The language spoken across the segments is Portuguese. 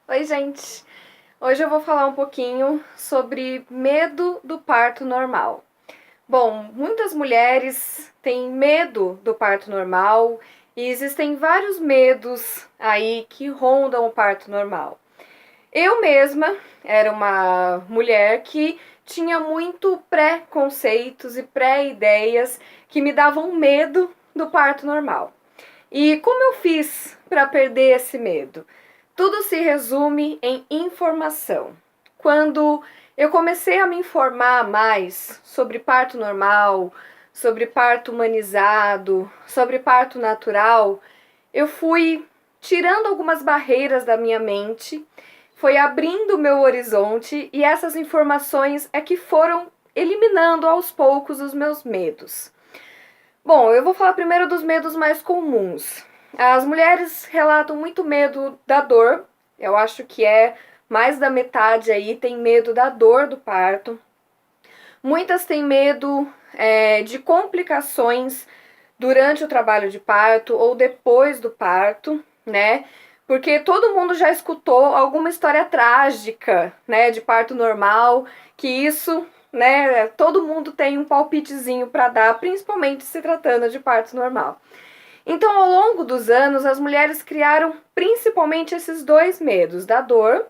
Oi, gente! Hoje eu vou falar um pouquinho sobre medo do parto normal. Bom, muitas mulheres têm medo do parto normal e existem vários medos aí que rondam o parto normal. Eu mesma era uma mulher que tinha muito pré-conceitos e pré-ideias que me davam medo do parto normal. E como eu fiz para perder esse medo? Tudo se resume em informação. Quando eu comecei a me informar mais sobre parto normal, sobre parto humanizado, sobre parto natural, eu fui tirando algumas barreiras da minha mente, foi abrindo o meu horizonte e essas informações é que foram eliminando aos poucos os meus medos. Bom, eu vou falar primeiro dos medos mais comuns. As mulheres relatam muito medo da dor. Eu acho que é mais da metade aí tem medo da dor do parto. Muitas têm medo de complicações durante o trabalho de parto ou depois do parto, né? Porque todo mundo já escutou alguma história trágica, né, de parto normal, que isso, né, todo mundo tem um palpitezinho para dar, principalmente se tratando de parto normal. Então, ao longo dos anos, as mulheres criaram principalmente esses dois medos, da dor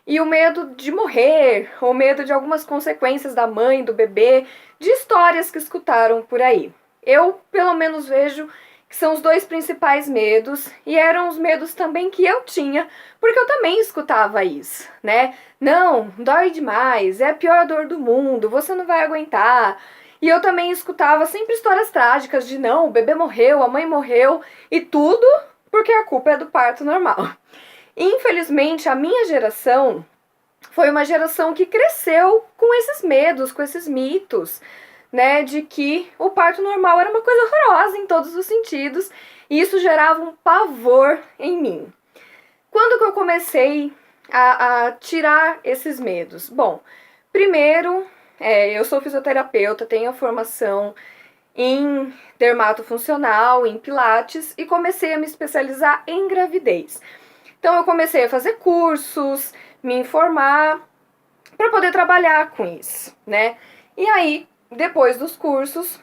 e o medo de morrer, ou medo de algumas consequências da mãe, do bebê, de histórias que escutaram por aí. Eu, pelo menos, vejo que são os dois principais medos, e eram os medos também que eu tinha, porque eu também escutava isso, né? Não, dói demais, é a pior dor do mundo, você não vai aguentar. E eu também escutava sempre histórias trágicas de não, o bebê morreu, a mãe morreu, e tudo porque a culpa é do parto normal. Infelizmente, a minha geração foi uma geração que cresceu com esses medos, com esses mitos, né, de que o parto normal era uma coisa horrorosa em todos os sentidos, e isso gerava um pavor em mim. Quando que eu comecei a tirar esses medos? Bom, primeiro, eu sou fisioterapeuta, tenho a formação em dermatofuncional, em pilates, e comecei a me especializar em gravidez. Então eu comecei a fazer cursos, me informar para poder trabalhar com isso, né? E aí, depois dos cursos,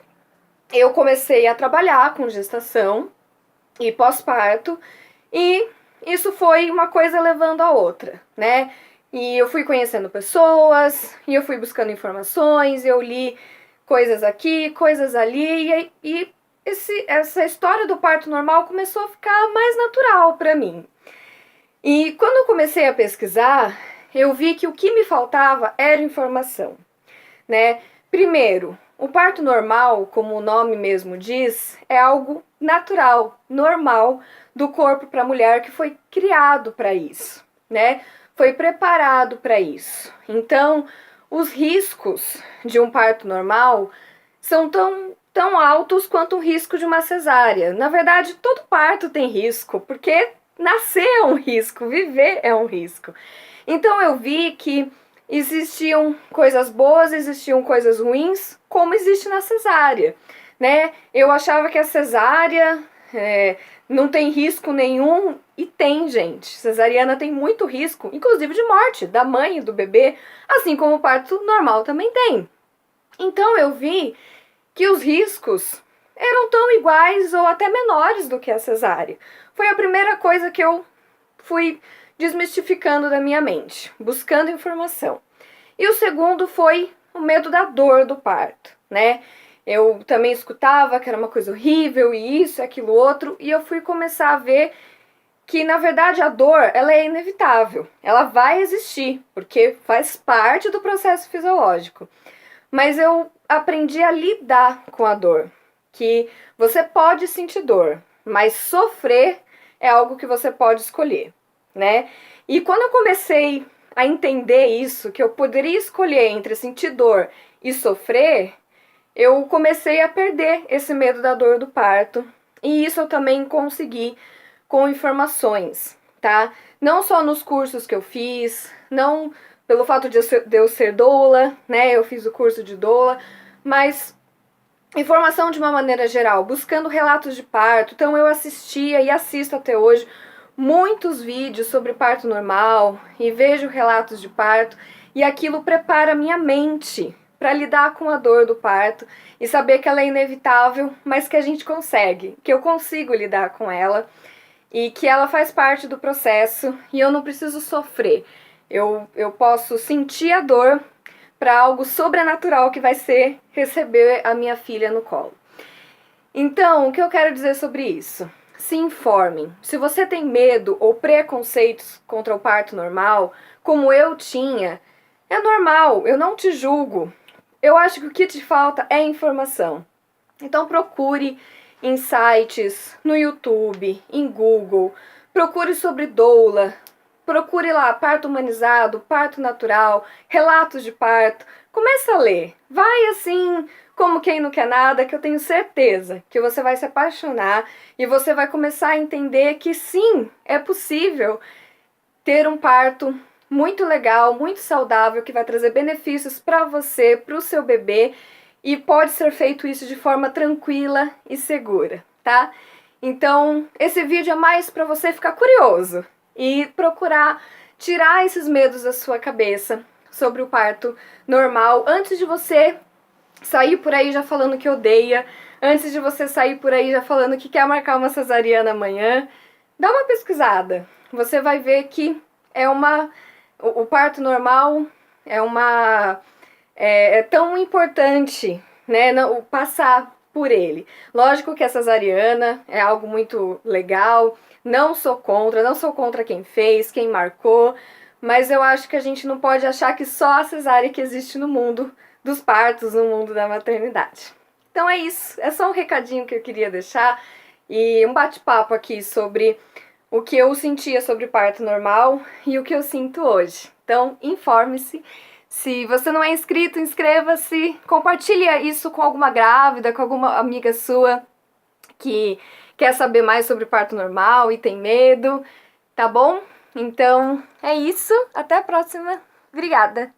eu comecei a trabalhar com gestação e pós-parto, e isso foi uma coisa levando a outra, né? E eu fui conhecendo pessoas, e eu fui buscando informações, eu li coisas aqui, coisas ali, e essa história do parto normal começou a ficar mais natural para mim. E quando eu comecei a pesquisar, eu vi que o que me faltava era informação, né? Primeiro, o parto normal, como o nome mesmo diz, é algo natural, normal do corpo para a mulher que foi criado para isso, né? Foi preparado para isso. Então, os riscos de um parto normal são tão altos quanto o risco de uma cesárea. Na verdade, todo parto tem risco, porque nascer é um risco, viver é um risco. Então eu vi que existiam coisas boas, existiam coisas ruins, como existe na cesárea, né? Eu achava que a cesárea não tem risco nenhum, e tem, gente. Cesariana tem muito risco, inclusive de morte da mãe e do bebê, assim como o parto normal também tem. Então eu vi que os riscos eram tão iguais ou até menores do que a cesárea. Foi a primeira coisa que eu fui desmistificando da minha mente, buscando informação. E o segundo foi o medo da dor do parto, né? Eu também escutava que era uma coisa horrível e isso, aquilo outro, e eu fui começar a ver que na verdade a dor, ela é inevitável. Ela vai existir, porque faz parte do processo fisiológico. Mas eu aprendi a lidar com a dor, que você pode sentir dor, mas sofrer é algo que você pode escolher, né? E quando eu comecei a entender isso, que eu poderia escolher entre sentir dor e sofrer, eu comecei a perder esse medo da dor do parto. E isso eu também consegui com informações, tá? Não só nos cursos que eu fiz, não pelo fato de eu ser doula, né? Eu fiz o curso de doula, mas informação de uma maneira geral, buscando relatos de parto. Então eu assistia e assisto até hoje muitos vídeos sobre parto normal e vejo relatos de parto, e aquilo prepara minha mente para lidar com a dor do parto e saber que ela é inevitável, mas que a gente consegue, que eu consigo lidar com ela e que ela faz parte do processo e eu não preciso sofrer. Eu posso sentir a dor para algo sobrenatural que vai ser receber a minha filha no colo. Então, o que eu quero dizer sobre isso? Se informem. Se você tem medo ou preconceitos contra o parto normal, como eu tinha, é normal, eu não te julgo. Eu acho que o que te falta é informação. Então procure em sites, no YouTube, em Google, procure sobre doula, procure lá parto humanizado, parto natural, relatos de parto. Comece a ler. Vai assim, como quem não quer nada, que eu tenho certeza que você vai se apaixonar e você vai começar a entender que sim, é possível ter um parto muito legal, muito saudável, que vai trazer benefícios para você, para o seu bebê, e pode ser feito isso de forma tranquila e segura, tá? Então, esse vídeo é mais para você ficar curioso e procurar tirar esses medos da sua cabeça sobre o parto normal, antes de você sair por aí já falando que odeia, antes de você sair por aí já falando que quer marcar uma cesariana amanhã. Dá uma pesquisada, você vai ver que o parto normal é tão importante, né, o passar por ele. Lógico que a cesariana é algo muito legal, não sou contra quem fez, quem marcou, mas eu acho que a gente não pode achar que só a cesárea que existe no mundo dos partos, no mundo da maternidade. Então é isso, é só um recadinho que eu queria deixar e um bate-papo aqui sobre o que eu sentia sobre parto normal e o que eu sinto hoje. Então, informe-se. Se você não é inscrito, inscreva-se. Compartilha isso com alguma grávida, com alguma amiga sua que quer saber mais sobre parto normal e tem medo, tá bom? Então, é isso. Até a próxima. Obrigada!